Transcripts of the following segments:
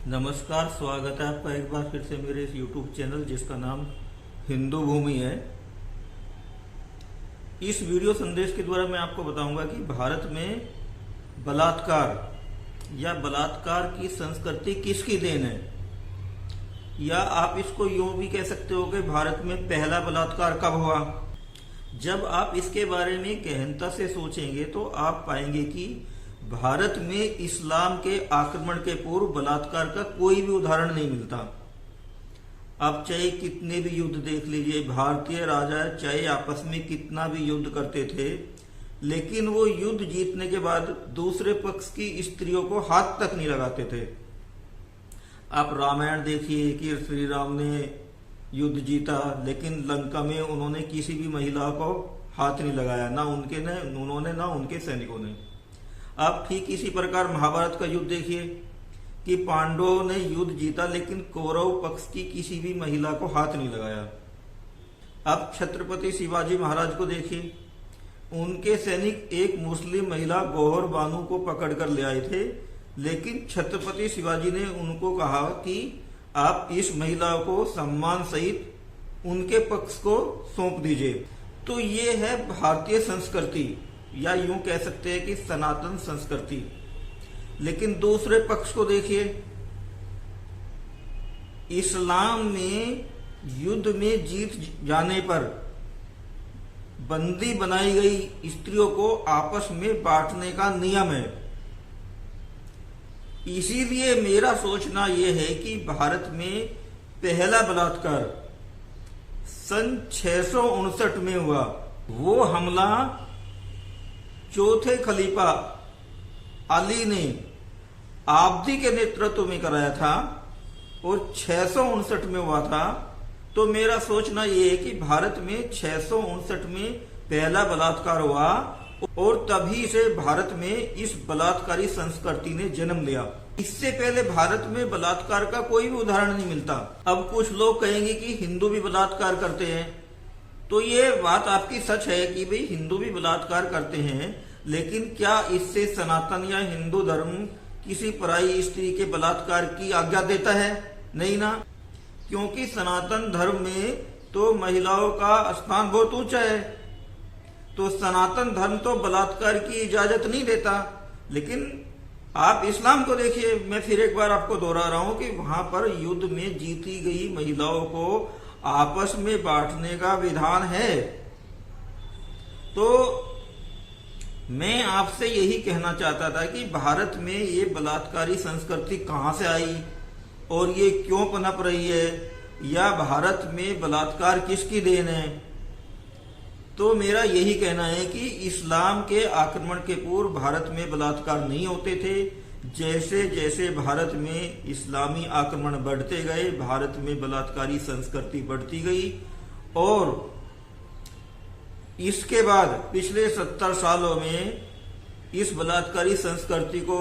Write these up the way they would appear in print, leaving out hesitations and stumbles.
नमस्कार, स्वागत है आपका एक बार फिर से मेरे इस YouTube चैनल जिसका नाम हिंदू भूमि है। इस वीडियो संदेश के द्वारा मैं आपको बताऊंगा कि भारत में बलात्कार या बलात्कार की संस्कृति किसकी देन है, या आप इसको यूं भी कह सकते हो कि भारत में पहला बलात्कार कब हुआ। जब आप इसके बारे में गहनता से सोचेंगे तो आप पाएंगे कि भारत में इस्लाम के आक्रमण के पूर्व बलात्कार का कोई भी उदाहरण नहीं मिलता। आप चाहे कितने भी युद्ध देख लीजिए, भारतीय राजा चाहे आपस में कितना भी युद्ध करते थे, लेकिन वो युद्ध जीतने के बाद दूसरे पक्ष की स्त्रियों को हाथ तक नहीं लगाते थे। आप रामायण देखिए कि श्री राम ने युद्ध जीता, लेकिन लंका में उन्होंने किसी भी महिला को हाथ नहीं लगाया, ना उन्होंने ना उनके सैनिकों ने। आप ठीक इसी प्रकार महाभारत का युद्ध देखिए कि पांडवों ने युद्ध जीता, लेकिन कौरव पक्ष की किसी भी महिला को हाथ नहीं लगाया। आप छत्रपति शिवाजी महाराज को देखिए, उनके सैनिक एक मुस्लिम महिला गौहर बानू को पकड़कर ले आए थे, लेकिन छत्रपति शिवाजी ने उनको कहा कि आप इस महिला को सम्मान सहित उनके पक्ष को सौंप दीजिए। तो ये है भारतीय संस्कृति, या यूं कह सकते हैं कि सनातन संस्कृति। लेकिन दूसरे पक्ष को देखिए, इस्लाम में युद्ध में जीत जाने पर बंदी बनाई गई स्त्रियों को आपस में बांटने का नियम है। इसीलिए मेरा सोचना यह है कि भारत में पहला बलात्कार सन 659 में हुआ। वो हमला चौथे खलीफा अली ने आब्दी के नेतृत्व में कराया था और 659 में हुआ था। तो मेरा सोचना यह है कि भारत में 659 में पहला बलात्कार हुआ और तभी से भारत में इस बलात्कारी संस्कृति ने जन्म लिया। इससे पहले भारत में बलात्कार का कोई भी उदाहरण नहीं मिलता। अब कुछ लोग कहेंगे कि हिंदू भी बलात्कार करते हैं, तो ये बात आपकी सच है कि भाई हिंदू भी बलात्कार करते हैं, लेकिन क्या इससे सनातन या हिंदू धर्म किसी पराई स्त्री के बलात्कार की आज्ञा देता है? नहीं ना, क्योंकि सनातन धर्म में तो महिलाओं का स्थान बहुत ऊंचा है। तो सनातन धर्म तो बलात्कार की इजाजत नहीं देता। लेकिन आप इस्लाम को देखिए, मैं फिर एक बार आपको दोहरा रहा हूं कि वहां पर युद्ध में जीती गई महिलाओं को आपस में बांटने का विधान है। तो मैं आपसे यही कहना चाहता था कि भारत में ये बलात्कारी संस्कृति कहां से आई और ये क्यों पनप रही है, या भारत में बलात्कार किसकी देन है। तो मेरा यही कहना है कि इस्लाम के आक्रमण के पूर्व भारत में बलात्कार नहीं होते थे। जैसे जैसे भारत में इस्लामी आक्रमण बढ़ते गए, भारत में बलात्कारी संस्कृति बढ़ती गई, और इसके बाद पिछले 70 सालों में इस बलात्कारी संस्कृति को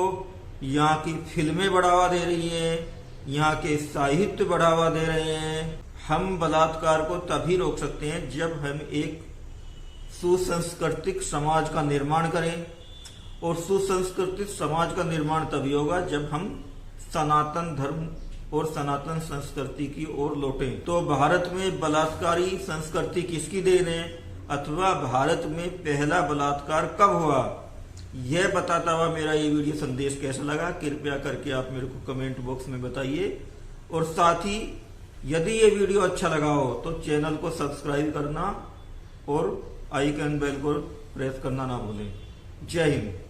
यहाँ की फिल्में बढ़ावा दे रही हैं, यहाँ के साहित्य बढ़ावा दे रहे हैं। हम बलात्कार को तभी रोक सकते हैं जब हम एक सुसंस्कृतिक समाज का निर्माण करें, और सुसंस्कृतिक समाज का निर्माण तभी होगा जब हम सनातन धर्म और सनातन संस्कृति की ओर लौटें। तो भारत में बलात्कारी संस्कृति किसकी देन है, अथवा भारत में पहला बलात्कार कब हुआ, यह बताता हुआ मेरा ये वीडियो संदेश कैसा लगा, कृपया करके आप मेरे को कमेंट बॉक्स में बताइए। और साथ ही यदि ये वीडियो अच्छा लगा हो तो चैनल को सब्सक्राइब करना और आइकन बेल को प्रेस करना ना भूलें। जय हिंद।